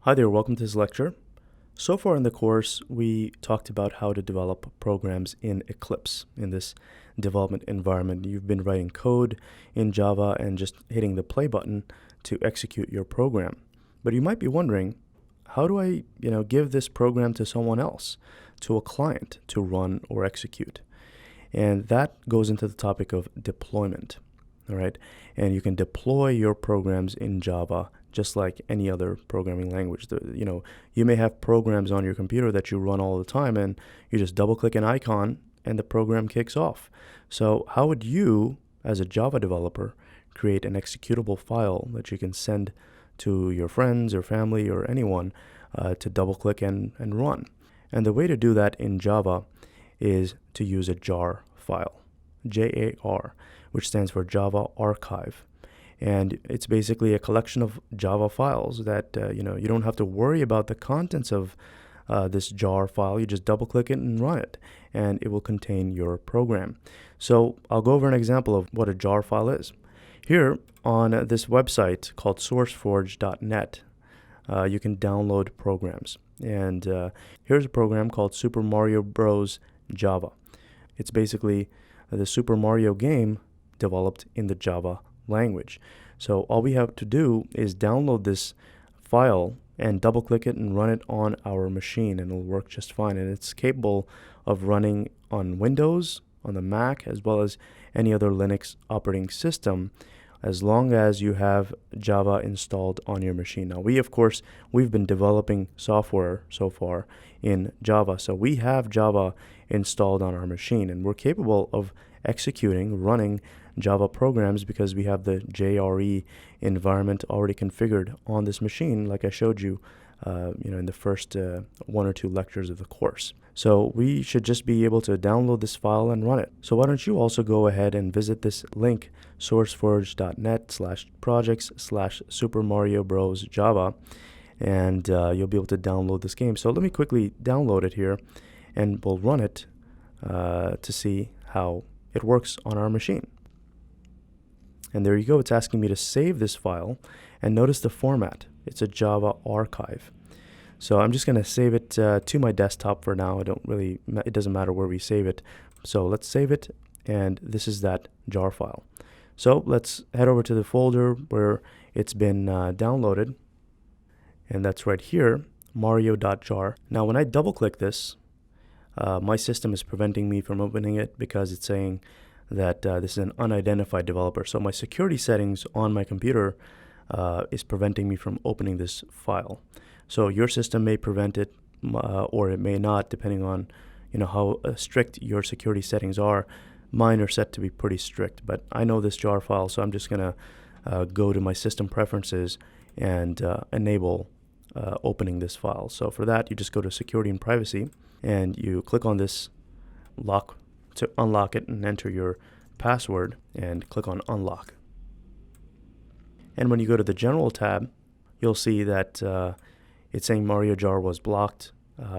Hi there, welcome to this lecture. So far in the course, we talked about how to develop programs in Eclipse in this development environment. You've been writing code in Java and just hitting the play button to execute your program. But you might be wondering, how do I, give this program to someone else, to a client to run or execute? And that goes into the topic of deployment, all right? And you can deploy your programs in Java just like any other programming language. You may have programs on your computer that you run all the time, and you just double click an icon and the program kicks off. So how would you, as a Java developer, create an executable file that you can send to your friends or family or anyone to double click and run? And the way to do that in Java is to use a jar file, JAR, which stands for Java Archive. And it's basically a collection of Java files that, you don't have to worry about the contents of this jar file. You just double click it and run it, and it will contain your program. So I'll go over an example of what a jar file is. Here on this website called sourceforge.net, you can download programs. And here's a program called Super Mario Bros. Java. It's basically the Super Mario game developed in the Java language. So all we have to do is download this file and double click it and run it on our machine, and it'll work just fine. And it's capable of running on Windows, on the Mac, as well as any other Linux operating system, as long as you have Java installed on your machine. Now, we've been developing software so far in Java, so we have Java installed on our machine, and we're capable of running Java programs because we have the JRE environment already configured on this machine, like I showed you, in the first one or two lectures of the course. So we should just be able to download this file and run it. So why don't you also go ahead and visit this link, sourceforge.net/projects/Super Mario Bros. Java, and you'll be able to download this game. So let me quickly download it here, and we'll run it to see how it works on our machine. And there you go, it's asking me to save this file, and notice the format. It's a Java archive. So I'm just going to save it to my desktop for now. It doesn't matter where we save it. So let's save it, and this is that jar file. So let's head over to the folder where it's been downloaded, and that's right here, mario.jar. Now when I double click this, my system is preventing me from opening it because it's saying that this is an unidentified developer. So my security settings on my computer is preventing me from opening this file. So your system may prevent it or it may not, depending on how strict your security settings are. Mine are set to be pretty strict, but I know this jar file, so I'm just going to go to my system preferences and enable opening this file. So for that, you just go to Security and Privacy, and you click on this lock to unlock it and enter your password, and click on Unlock. And when you go to the General tab, you'll see that it's saying Mario Jar was blocked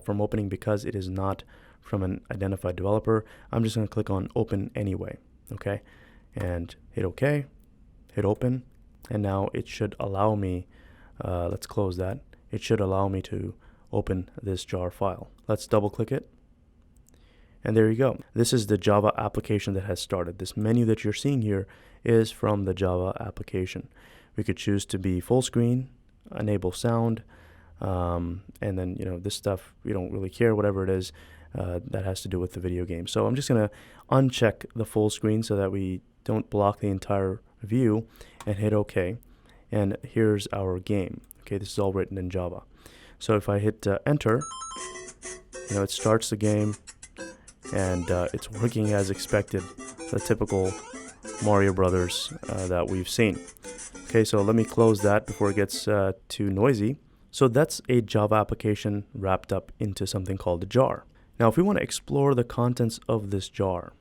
from opening because it is not from an identified developer. I'm just going to click on Open anyway, okay? And hit OK, hit Open, and now it should allow me, let's close that. It should allow me to open this jar file. Let's double click it. And there you go. This is the Java application that has started. This menu that you're seeing here is from the Java application. We could choose to be full screen, enable sound, and then this stuff we don't really care, whatever it is that has to do with the video game. So I'm just going to uncheck the full screen so that we don't block the entire view, and hit OK. And here's our game. Okay, this is all written in Java. So if I hit enter, it starts the game, and it's working as expected, the typical Mario Brothers that we've seen. Okay, so let me close that before it gets too noisy. So that's a Java application wrapped up into something called a jar. Now, if we want to explore the contents of this jar,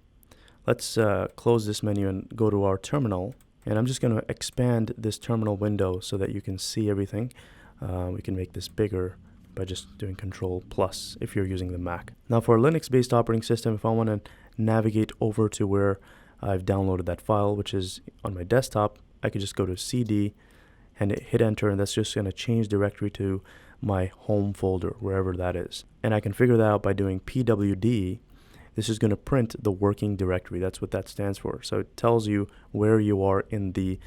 let's close this menu and go to our terminal. And I'm just going to expand this terminal window so that you can see everything. We can make this bigger by just doing Control+ if you're using the Mac. Now for a Linux-based operating system, if I want to navigate over to where I've downloaded that file, which is on my desktop, I could just go to CD and hit enter, and that's just going to change directory to my home folder, wherever that is. And I can figure that out by doing pwd. This is going to print the working directory. That's what that stands for. So it tells you where you are in the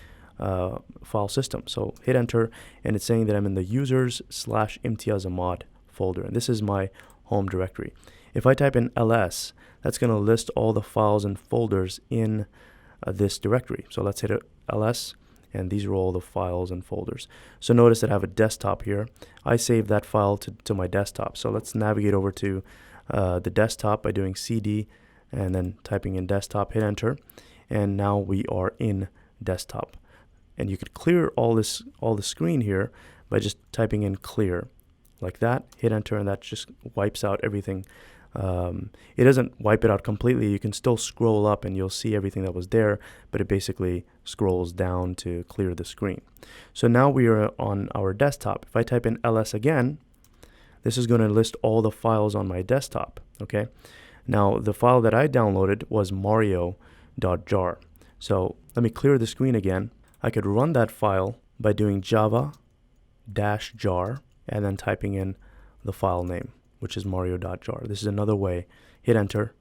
file system. So hit enter, and it's saying that I'm in the users/imtiazamod folder, and this is my home directory. If I type in ls, that's going to list all the files and folders in this directory. So let's hit ls, and these are all the files and folders. So notice that I have a desktop here. I saved that file to my desktop. So let's navigate over to the desktop by doing cd and then typing in desktop, hit enter, and now we are in desktop. And you could clear all the screen here by just typing in clear like that, hit enter, and that just wipes out everything. It doesn't wipe it out completely. You can still scroll up and you'll see everything that was there, but it basically scrolls down to clear the screen. So now we are on our desktop. If I type in ls again, this is going to list all the files on my desktop. Okay. Now the file that I downloaded was mario.jar. So let me clear the screen again. I could run that file by doing java-jar and then typing in the file name, which is mario.jar. This is another way. Hit enter,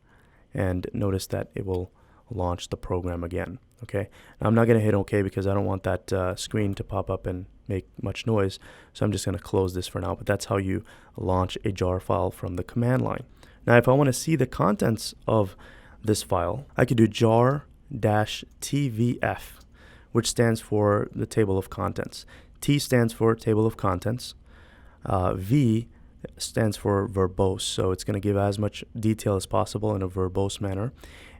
and notice that it will launch the program again. Okay. Now I'm not going to hit OK because I don't want that screen to pop up and make much noise. So I'm just going to close this for now. But that's how you launch a jar file from the command line. Now, if I want to see the contents of this file, I could do jar-tvf, which stands for the table of contents. T stands for table of contents. V stands for verbose, so it's going to give as much detail as possible in a verbose manner.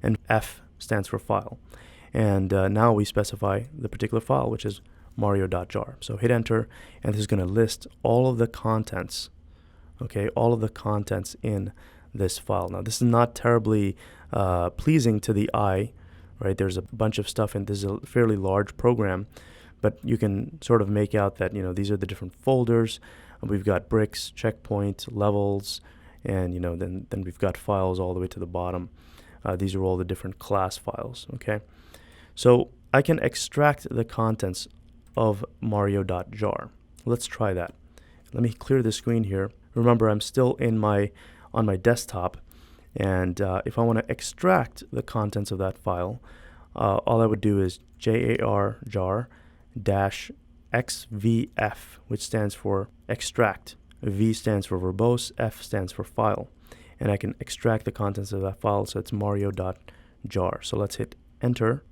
And F stands for file. And now we specify the particular file, which is mario.jar. So hit enter, and this is going to list all of the contents, okay, all of the contents in this file. Now, this is not terribly pleasing to the eye, right? There's a bunch of stuff, and this is a fairly large program, but you can sort of make out that, you know, these are the different folders. We've got bricks, checkpoint, levels, and, you know, then we've got files all the way to the bottom. These are all the different class files, okay? So I can extract the contents of mario.jar. Let's try that. Let me clear the screen here. Remember, I'm still on my desktop, and if I want to extract the contents of that file, all I would do is jar-xvf, which stands for extract. V stands for verbose, F stands for file. And I can extract the contents of that file, so it's mario.jar. So let's hit enter.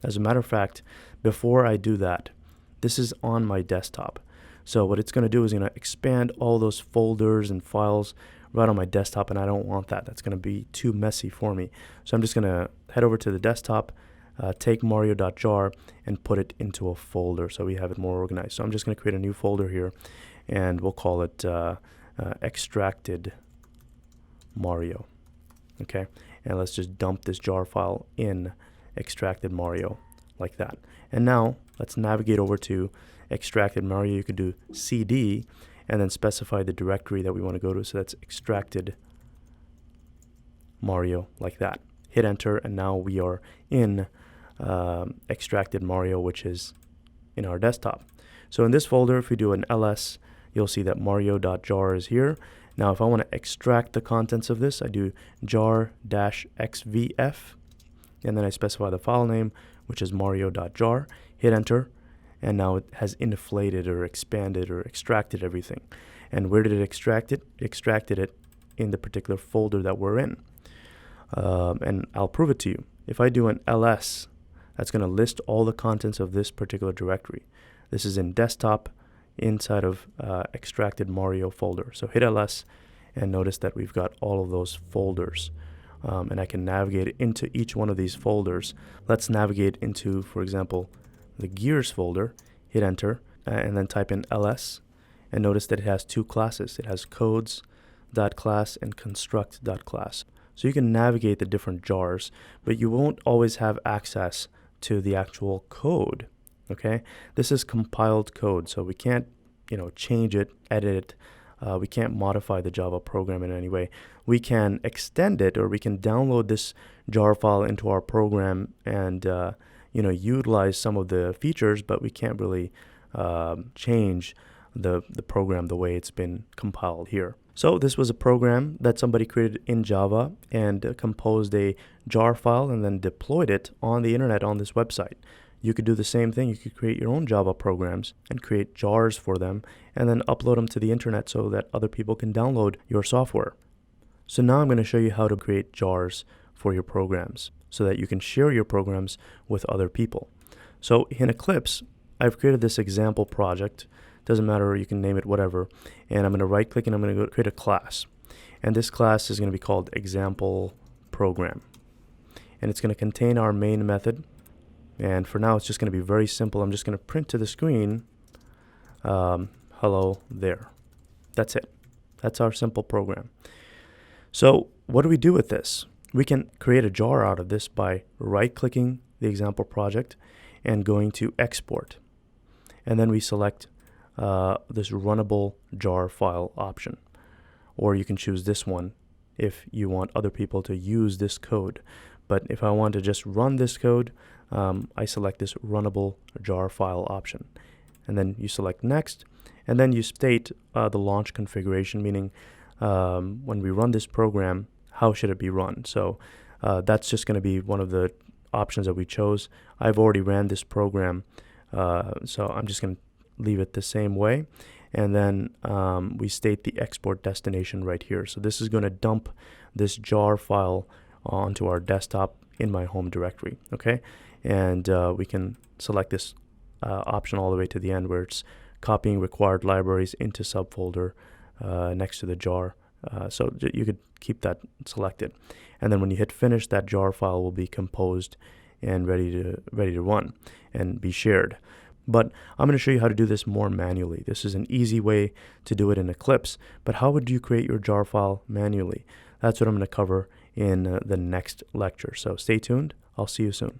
As a matter of fact, before I do that, this is on my desktop. So what it's going to do is going to expand all those folders and files right on my desktop, and I don't want that. That's going to be too messy for me. So I'm just going to head over to the desktop, take mario.jar, and put it into a folder so we have it more organized. So I'm just going to create a new folder here, and we'll call it extracted Mario. Okay, and let's just dump this jar file in extracted Mario like that. And now let's navigate over to extracted Mario. You could do cd and then specify the directory that we want to go to. So that's extracted Mario like that. Hit enter, and now we are in extracted Mario, which is in our desktop. So in this folder, if we do an ls, you'll see that mario.jar is here. Now if I want to extract the contents of this, I do jar-xvf, and then I specify the file name, which is mario.jar, hit enter, and now it has inflated or expanded or extracted everything. And where did it extract it? It extracted it in the particular folder that we're in. And I'll prove it to you. If I do an ls, that's going to list all the contents of this particular directory. This is in desktop inside of extracted Mario folder. So hit ls, and notice that we've got all of those folders. And I can navigate into each one of these folders. Let's navigate into, for example, the gears folder, hit enter, and then type in ls, and notice that it has two classes. It has codes.class and construct.class. So you can navigate the different jars, but you won't always have access to the actual code. Okay, this is compiled code, so we can't, change it, edit it. We can't modify the Java program in any way. We can extend it, or we can download this jar file into our program and utilize some of the features, but we can't really change the program the way it's been compiled here. So this was a program that somebody created in Java and composed a jar file and then deployed it on the internet on this website. You could do the same thing. You could create your own Java programs and create jars for them and then upload them to the internet so that other people can download your software. So now I'm going to show you how to create jars for your programs so that you can share your programs with other people. So in Eclipse, I've created this example project. Doesn't matter, you can name it whatever. And I'm going to right click and I'm going to go create a class. And this class is going to be called example program. And it's going to contain our main method. And for now, it's just going to be very simple. I'm just going to print to the screen, hello there. That's it. That's our simple program. So what do we do with this? We can create a jar out of this by right-clicking the example project and going to export. And then we select this runnable jar file option. Or you can choose this one if you want other people to use this code. But if I want to just run this code, I select this runnable jar file option. And then you select next. And then you state the launch configuration, meaning when we run this program, how should it be run? So that's just going to be one of the options that we chose. I've already ran this program, so I'm just going to leave it the same way. And then we state the export destination right here. So this is going to dump this jar file onto our desktop in my home directory, okay? And we can select this option all the way to the end where it's copying required libraries into subfolder next to the jar. So you could keep that selected. And then when you hit finish, that jar file will be composed and ready to run and be shared. But I'm going to show you how to do this more manually. This is an easy way to do it in Eclipse. But how would you create your jar file manually? That's what I'm going to cover in the next lecture. So stay tuned. I'll see you soon.